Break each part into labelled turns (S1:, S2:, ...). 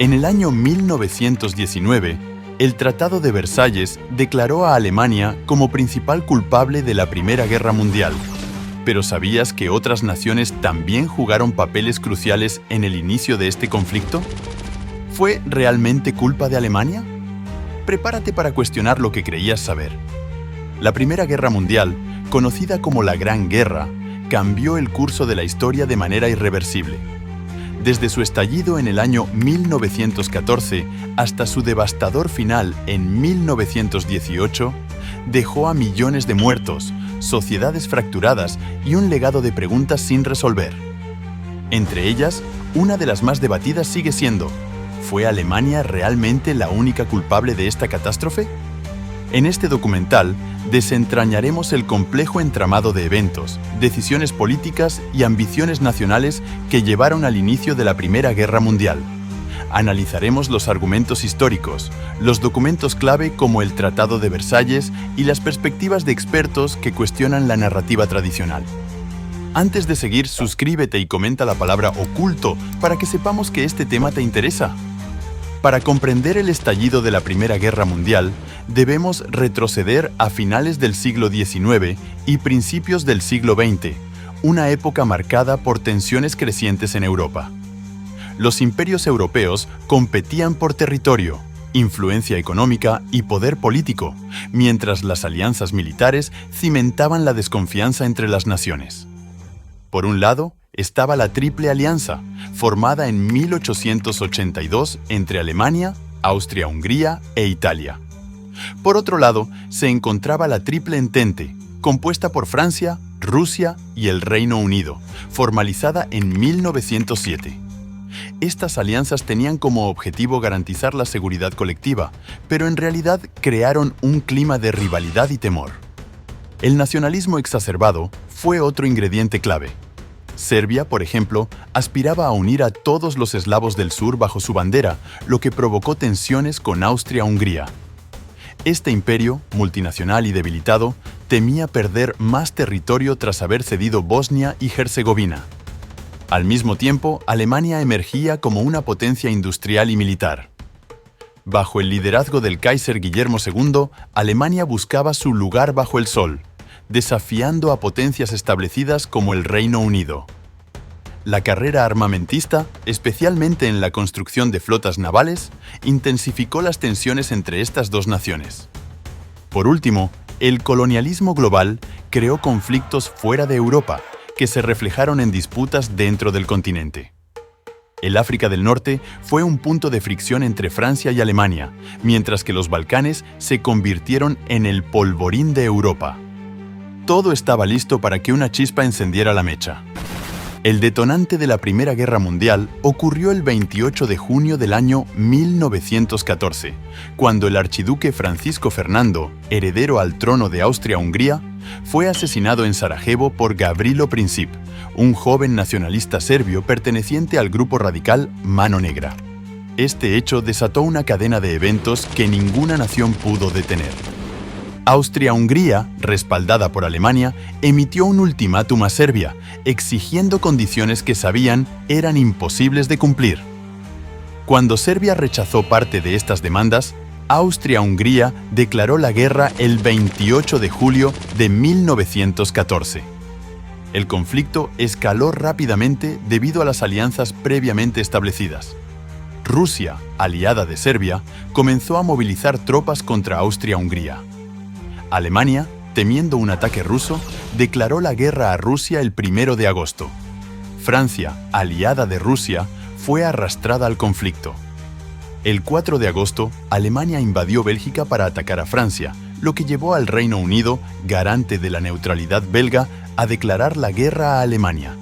S1: En el año 1919, el Tratado de Versalles declaró a Alemania como principal culpable de la Primera Guerra Mundial. ¿Pero sabías que otras naciones también jugaron papeles cruciales en el inicio de este conflicto? ¿Fue realmente culpa de Alemania? Prepárate para cuestionar lo que creías saber. La Primera Guerra Mundial, conocida como la Gran Guerra, cambió el curso de la historia de manera irreversible. Desde su estallido en el año 1914 hasta su devastador final en 1918, dejó a millones de muertos, sociedades fracturadas y un legado de preguntas sin resolver. Entre ellas, una de las más debatidas sigue siendo: ¿fue Alemania realmente la única culpable de esta catástrofe? En este documental, desentrañaremos el complejo entramado de eventos, decisiones políticas y ambiciones nacionales que llevaron al inicio de la Primera Guerra Mundial. Analizaremos los argumentos históricos, los documentos clave como el Tratado de Versalles y las perspectivas de expertos que cuestionan la narrativa tradicional. Antes de seguir, suscríbete y comenta la palabra oculto para que sepamos que este tema te interesa. Para comprender el estallido de la Primera Guerra Mundial, debemos retroceder a finales del siglo XIX y principios del siglo XX, una época marcada por tensiones crecientes en Europa. Los imperios europeos competían por territorio, influencia económica y poder político, mientras las alianzas militares cimentaban la desconfianza entre las naciones. Por un lado, estaba la Triple Alianza, formada en 1882 entre Alemania, Austria-Hungría e Italia. Por otro lado, se encontraba la Triple Entente, compuesta por Francia, Rusia y el Reino Unido, formalizada en 1907. Estas alianzas tenían como objetivo garantizar la seguridad colectiva, pero en realidad crearon un clima de rivalidad y temor. El nacionalismo exacerbado fue otro ingrediente clave. Serbia, por ejemplo, aspiraba a unir a todos los eslavos del sur bajo su bandera, lo que provocó tensiones con Austria-Hungría. Este imperio, multinacional y debilitado, temía perder más territorio tras haber cedido Bosnia y Herzegovina. Al mismo tiempo, Alemania emergía como una potencia industrial y militar. Bajo el liderazgo del Kaiser Guillermo II, Alemania buscaba su lugar bajo el sol, desafiando a potencias establecidas como el Reino Unido. La carrera armamentista, especialmente en la construcción de flotas navales, intensificó las tensiones entre estas dos naciones. Por último, el colonialismo global creó conflictos fuera de Europa, que se reflejaron en disputas dentro del continente. El África del Norte fue un punto de fricción entre Francia y Alemania, mientras que los Balcanes se convirtieron en el polvorín de Europa. Todo estaba listo para que una chispa encendiera la mecha. El detonante de la Primera Guerra Mundial ocurrió el 28 de junio del año 1914, cuando el archiduque Francisco Fernando, heredero al trono de Austria-Hungría, fue asesinado en Sarajevo por Gavrilo Princip, un joven nacionalista serbio perteneciente al grupo radical Mano Negra. Este hecho desató una cadena de eventos que ninguna nación pudo detener. Austria-Hungría, respaldada por Alemania, emitió un ultimátum a Serbia, exigiendo condiciones que sabían eran imposibles de cumplir. Cuando Serbia rechazó parte de estas demandas, Austria-Hungría declaró la guerra el 28 de julio de 1914. El conflicto escaló rápidamente debido a las alianzas previamente establecidas. Rusia, aliada de Serbia, comenzó a movilizar tropas contra Austria-Hungría. Alemania, temiendo un ataque ruso, declaró la guerra a Rusia el 1 de agosto. Francia, aliada de Rusia, fue arrastrada al conflicto. El 4 de agosto, Alemania invadió Bélgica para atacar a Francia, lo que llevó al Reino Unido, garante de la neutralidad belga, a declarar la guerra a Alemania.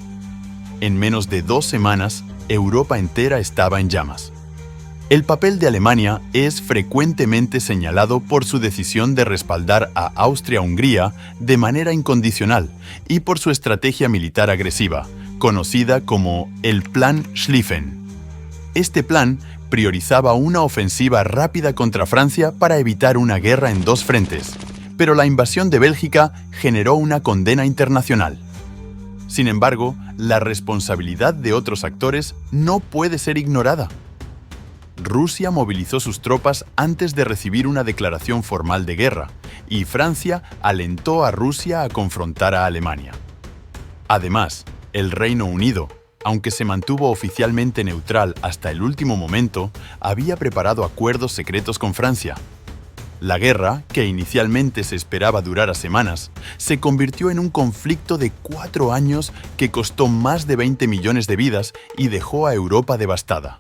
S1: En menos de 2 semanas, Europa entera estaba en llamas. El papel de Alemania es frecuentemente señalado por su decisión de respaldar a Austria-Hungría de manera incondicional y por su estrategia militar agresiva, conocida como el Plan Schlieffen. Este plan priorizaba una ofensiva rápida contra Francia para evitar una guerra en 2 frentes, pero la invasión de Bélgica generó una condena internacional. Sin embargo, la responsabilidad de otros actores no puede ser ignorada. Rusia movilizó sus tropas antes de recibir una declaración formal de guerra, y Francia alentó a Rusia a confrontar a Alemania. Además, el Reino Unido, aunque se mantuvo oficialmente neutral hasta el último momento, había preparado acuerdos secretos con Francia. La guerra, que inicialmente se esperaba durara semanas, se convirtió en un conflicto de 4 años que costó más de 20 millones de vidas y dejó a Europa devastada.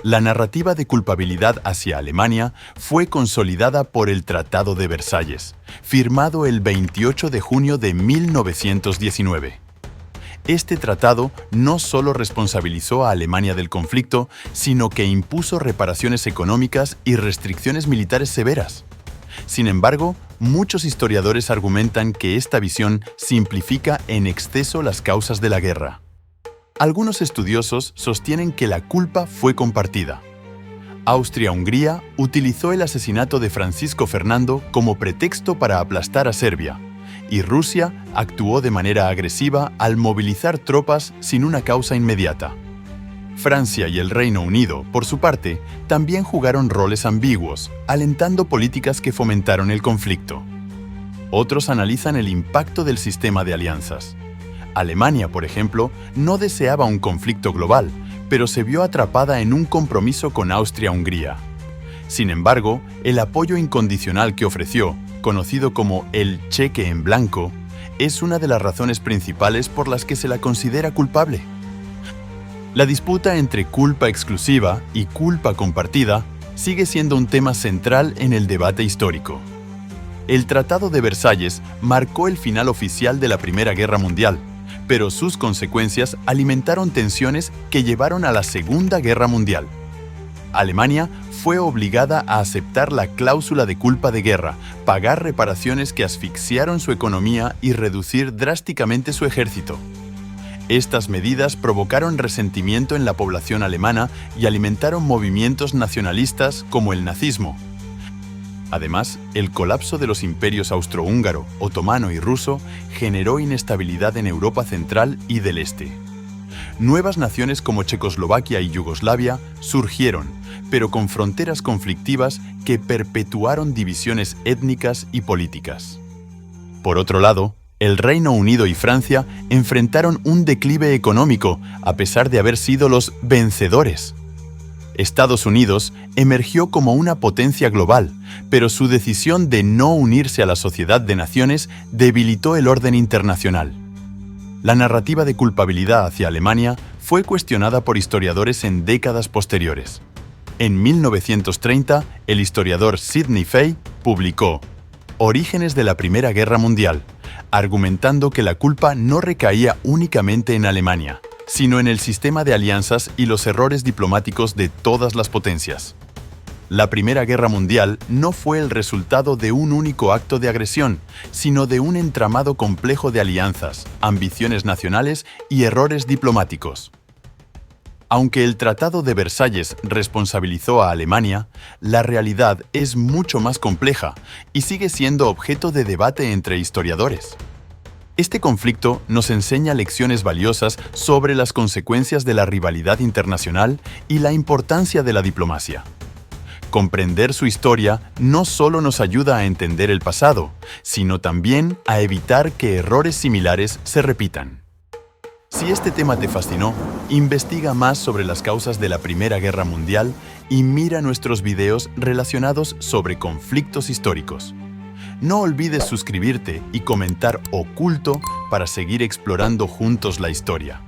S1: La narrativa de culpabilidad hacia Alemania fue consolidada por el Tratado de Versalles, firmado el 28 de junio de 1919. Este tratado no solo responsabilizó a Alemania del conflicto, sino que impuso reparaciones económicas y restricciones militares severas. Sin embargo, muchos historiadores argumentan que esta visión simplifica en exceso las causas de la guerra. Algunos estudiosos sostienen que la culpa fue compartida. Austria-Hungría utilizó el asesinato de Francisco Fernando como pretexto para aplastar a Serbia, y Rusia actuó de manera agresiva al movilizar tropas sin una causa inmediata. Francia y el Reino Unido, por su parte, también jugaron roles ambiguos, alentando políticas que fomentaron el conflicto. Otros analizan el impacto del sistema de alianzas. Alemania, por ejemplo, no deseaba un conflicto global, pero se vio atrapada en un compromiso con Austria-Hungría. Sin embargo, el apoyo incondicional que ofreció, conocido como el cheque en blanco, es una de las razones principales por las que se la considera culpable. La disputa entre culpa exclusiva y culpa compartida sigue siendo un tema central en el debate histórico. El Tratado de Versalles marcó el final oficial de la Primera Guerra Mundial, pero sus consecuencias alimentaron tensiones que llevaron a la Segunda Guerra Mundial. Alemania fue obligada a aceptar la cláusula de culpa de guerra, pagar reparaciones que asfixiaron su economía y reducir drásticamente su ejército. Estas medidas provocaron resentimiento en la población alemana y alimentaron movimientos nacionalistas como el nazismo. Además, el colapso de los imperios austrohúngaro, otomano y ruso generó inestabilidad en Europa Central y del Este. Nuevas naciones como Checoslovaquia y Yugoslavia surgieron, pero con fronteras conflictivas que perpetuaron divisiones étnicas y políticas. Por otro lado, el Reino Unido y Francia enfrentaron un declive económico a pesar de haber sido los vencedores. Estados Unidos emergió como una potencia global, pero su decisión de no unirse a la Sociedad de Naciones debilitó el orden internacional. La narrativa de culpabilidad hacia Alemania fue cuestionada por historiadores en décadas posteriores. En 1930, el historiador Sidney Fay publicó Orígenes de la Primera Guerra Mundial, argumentando que la culpa no recaía únicamente en Alemania, sino en el sistema de alianzas y los errores diplomáticos de todas las potencias. La Primera Guerra Mundial no fue el resultado de un único acto de agresión, sino de un entramado complejo de alianzas, ambiciones nacionales y errores diplomáticos. Aunque el Tratado de Versalles responsabilizó a Alemania, la realidad es mucho más compleja y sigue siendo objeto de debate entre historiadores. Este conflicto nos enseña lecciones valiosas sobre las consecuencias de la rivalidad internacional y la importancia de la diplomacia. Comprender su historia no solo nos ayuda a entender el pasado, sino también a evitar que errores similares se repitan. Si este tema te fascinó, investiga más sobre las causas de la Primera Guerra Mundial y mira nuestros videos relacionados sobre conflictos históricos. No olvides suscribirte y comentar Oculto para seguir explorando juntos la historia.